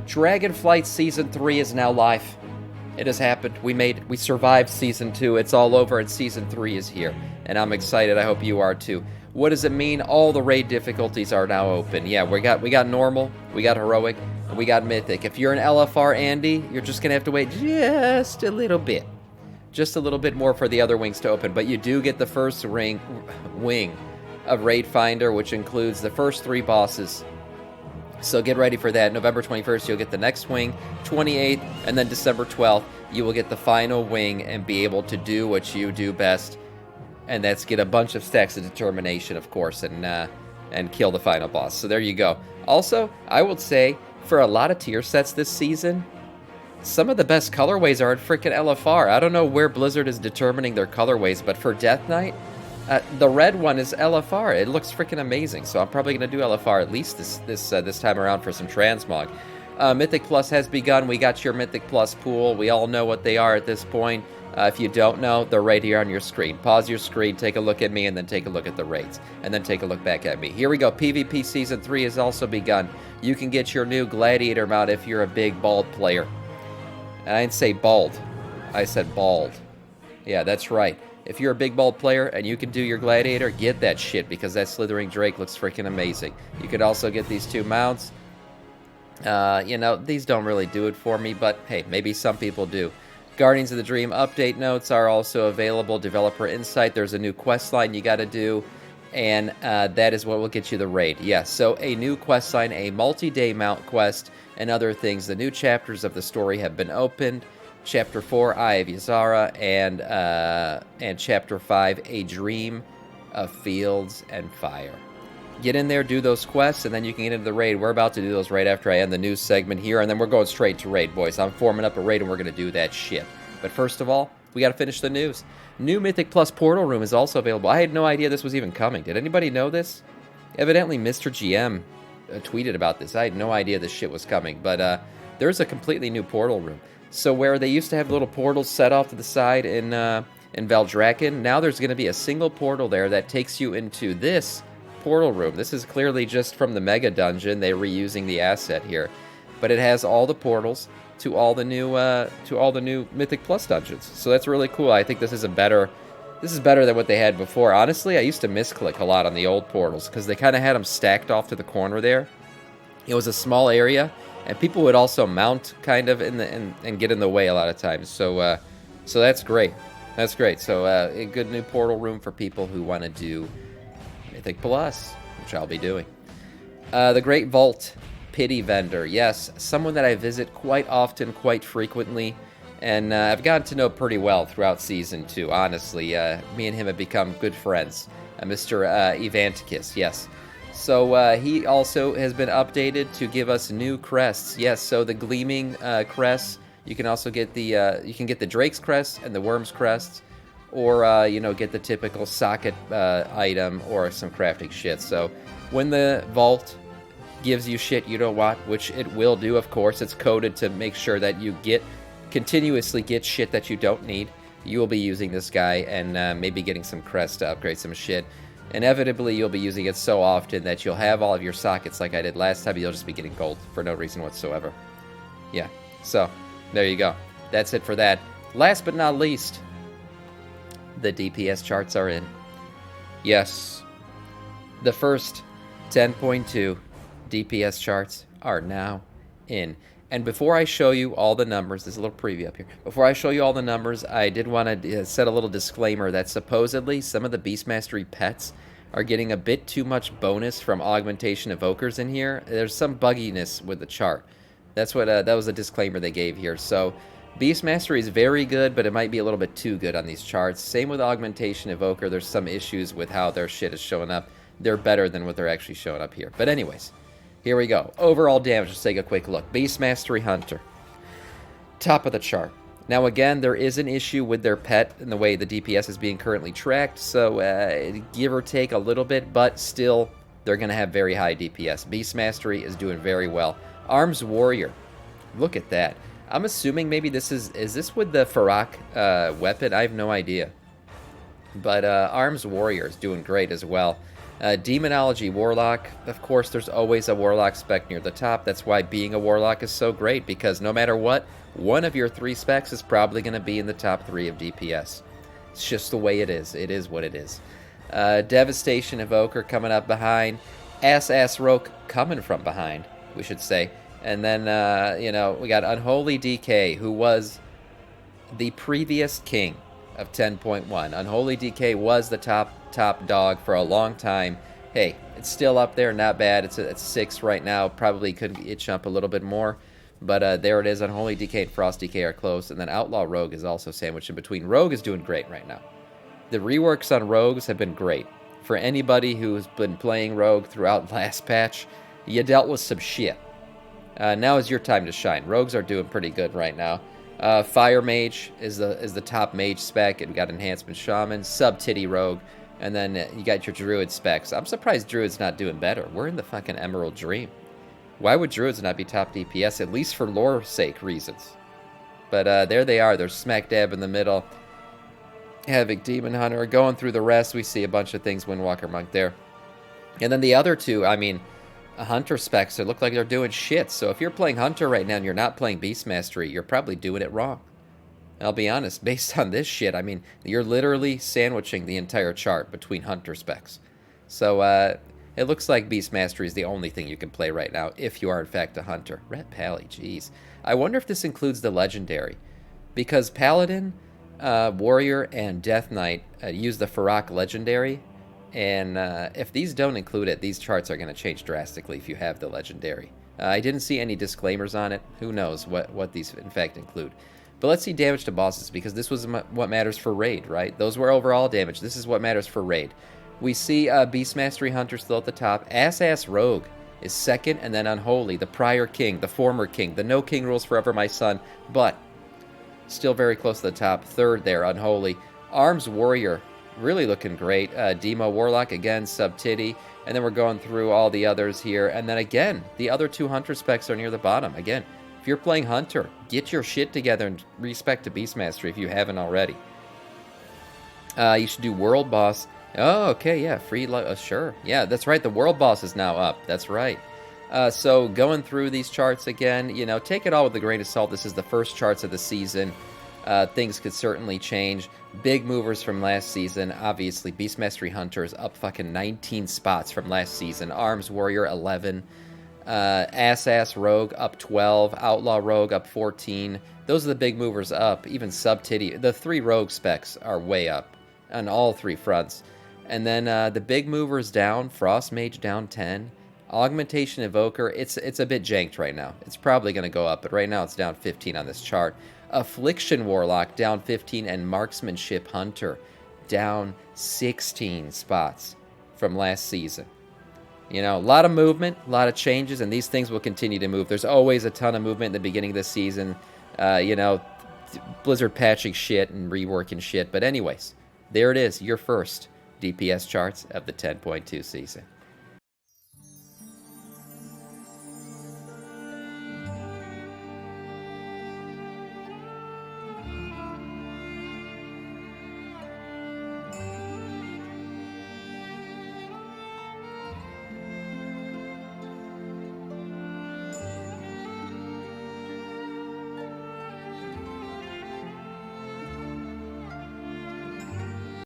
Dragonflight Season 3 is now live. It has happened. We made it. We survived Season 2. It's all over, and Season 3 is here. And I'm excited. I hope you are too. What does it mean? All the raid difficulties are now open. Yeah, we got normal, we got heroic, and we got mythic. If you're an LFR Andy, you're just gonna have to wait just a little bit. Just a little bit more for the other wings to open. But you do get the first wing of Raid Finder, which includes the first 3 bosses. So get ready for that. November 21st, you'll get the next wing. 28th, and then December 12th, you will get the final wing and be able to do what you do best. And that's get a bunch of stacks of determination, of course, and kill the final boss. So there you go. Also, I would say, for a lot of tier sets this season, some of the best colorways are at freaking LFR. I don't know where Blizzard is determining their colorways, but for Death Knight, the red one is LFR. It looks freaking amazing. So I'm probably going to do LFR at least this time around for some transmog. Mythic Plus has begun. We got your Mythic Plus pool. We all know what they are at this point. If you don't know, they're right here on your screen. Pause your screen, take a look at me, and then take a look at the raids. And then take a look back at me. Here we go. PvP Season 3 has also begun. You can get your new Gladiator mount if you're a big bald player. And I didn't say bald. I said bald. Yeah, that's right. If you're a big bald player and you can do your Gladiator, get that shit, because that Slithering Drake looks freaking amazing. You could also get these 2 mounts. You know, these don't really do it for me, but hey, maybe some people do. Guardians of the Dream update notes are also available. Developer Insight, there's a new quest line you got to do, and that is what will get you the raid. Yes, so a new quest line, a multi-day mount quest, and other things. The new chapters of the story have been opened. Chapter 4, Eye of Ysara, and Chapter 5, A Dream of Fields and Fire. Get in there, do those quests, and then you can get into the raid. We're about to do those right after I end the news segment here, and then we're going straight to raid, boys. I'm forming up a raid, and we're going to do that shit. But first of all, we got to finish the news. New Mythic Plus Portal Room is also available. I had no idea this was even coming. Did anybody know this? Evidently, Mr. GM tweeted about this. I had no idea this shit was coming, but there's a completely new portal room. So where they used to have little portals set off to the side in Valdrakken, now there's going to be a single portal there that takes you into this portal room. This is clearly just from the Mega Dungeon. They're reusing the asset here, but it has all the portals to all the new Mythic Plus dungeons. So that's really cool. I think this is better than what they had before. Honestly, I used to misclick a lot on the old portals because they kind of had them stacked off to the corner there. It was a small area, and people would also mount kind of and get in the way a lot of times. So that's great. That's great. So a good new portal room for people who want to do Mythic Plus, which I'll be doing. The Great Vault Pity Vendor. Yes, someone that I visit quite often, quite frequently, and I've gotten to know pretty well throughout Season 2, honestly. Me and him have become good friends. Mr. Evanticus, yes. So he also has been updated to give us new crests. Yes, so the Gleaming crests, you can also get the Drake's crest and the Worm's crests, or get the typical socket item or some crafting shit. So when the vault gives you shit you don't want, which it will do, of course, it's coded to make sure that you continuously get shit that you don't need. You will be using this guy and maybe getting some crests to upgrade some shit. Inevitably, you'll be using it so often that you'll have all of your sockets like I did last time. You'll just be getting gold for no reason whatsoever. Yeah, so there you go. That's it for that. Last but not least, the DPS charts are in. Yes, the first 10.2 DPS charts are now in. And before I show you all the numbers, there's a little preview up here. Before I show you all the numbers, I did want to set a little disclaimer that supposedly some of the Beast Mastery pets are getting a bit too much bonus from augmentation evokers in here. There's some bugginess with the chart. That's what that was a disclaimer they gave here. So Beast Mastery is very good, but it might be a little bit too good on these charts. Same with augmentation evoker. There's some issues with how their shit is showing up. They're better than what they're actually showing up here. But anyways, here we go. Overall damage, let's take a quick look. Beast Mastery Hunter. Top of the chart. Now again, there is an issue with their pet and the way the DPS is being currently tracked, so give or take a little bit, but still, they're going to have very high DPS. Beast Mastery is doing very well. Arms Warrior. Look at that. I'm assuming maybe this is this with the Farak weapon? I have no idea. But Arms Warrior is doing great as well. Demonology Warlock. Of course, there's always a Warlock spec near the top. That's why being a Warlock is so great, because no matter what, one of your 3 specs is probably going to be in the top 3 of DPS. It's just the way it is. It is what it is. Devastation Evoker coming up behind. Ass Roke coming from behind, we should say. And then, we got Unholy DK, who was the previous king of 10.1. Unholy DK was the top dog for a long time. Hey, it's still up there, not bad. It's at 6 right now. Probably could itch up a little bit more. But there it is. Unholy DK and Frost DK are close. And then Outlaw Rogue is also sandwiched in between. Rogue is doing great right now. The reworks on Rogues have been great. For anybody who's been playing Rogue throughout last patch, you dealt with some shit. Now is your time to shine. Rogues are doing pretty good right now. Fire Mage is the top mage spec. It got Enhancement Shaman, Sub-Titty Rogue, and then you got your Druid specs. I'm surprised Druid's not doing better. We're in the fucking Emerald Dream. Why would Druids not be top DPS, at least for lore sake reasons? But there they are. They're smack dab in the middle. Havoc Demon Hunter. Going through the rest, we see a bunch of things. Windwalker Monk there. And then the other two, I mean, Hunter specs, they look like they're doing shit. So if you're playing Hunter right now and you're not playing Beast Mastery, you're probably doing it wrong. I'll be honest, based on this shit, I mean, you're literally sandwiching the entire chart between Hunter specs. So it looks like Beast Mastery is the only thing you can play right now if you are in fact a Hunter. Red Pally, jeez. I wonder if this includes the Legendary. Because Paladin, Warrior, and Death Knight use the Farak Legendary. And if these don't include it, these charts are going to change drastically if you have the Legendary. I didn't see any disclaimers on it. Who knows what these in fact include. But let's see damage to bosses, because this was what matters for Raid, right? Those were overall damage. This is what matters for Raid. We see Beast Mastery Hunter still at the top. Ass Rogue is second, and then Unholy, the prior king, the former king, the no king rules forever, my son, but still very close to the top. Third there, Unholy. Arms Warrior, really looking great. Demo Warlock, again, Sub-Titty. And then we're going through all the others here. And then again, the other two Hunter specs are near the bottom. Again, if you're playing Hunter, get your shit together and respect to Beast Mastery if you haven't already. You should do World Boss. Oh, okay, yeah, free, sure. Yeah, that's right, the World Boss is now up. That's right. So going through these charts again, take it all with a grain of salt. This is the first charts of the season. Things could certainly change. Big movers from last season. Obviously, Beast Mastery Hunter is up fucking 19 spots from last season. Arms Warrior, 11. Ass Rogue, up 12. Outlaw Rogue, up 14. Those are the big movers up. Even Sub-Titty. The 3 Rogue specs are way up on all 3 fronts. And then the big movers down. Frost Mage down 10. Augmentation Evoker, it's a bit janked right now. It's probably going to go up, but right now it's down 15 on this chart. Affliction Warlock down 15, and Marksmanship Hunter down 16 spots from last season. A lot of movement, a lot of changes, and these things will continue to move. There's always a ton of movement in the beginning of the season. Blizzard patching shit and reworking shit. But anyways, there it is, your first DPS charts of the 10.2 season.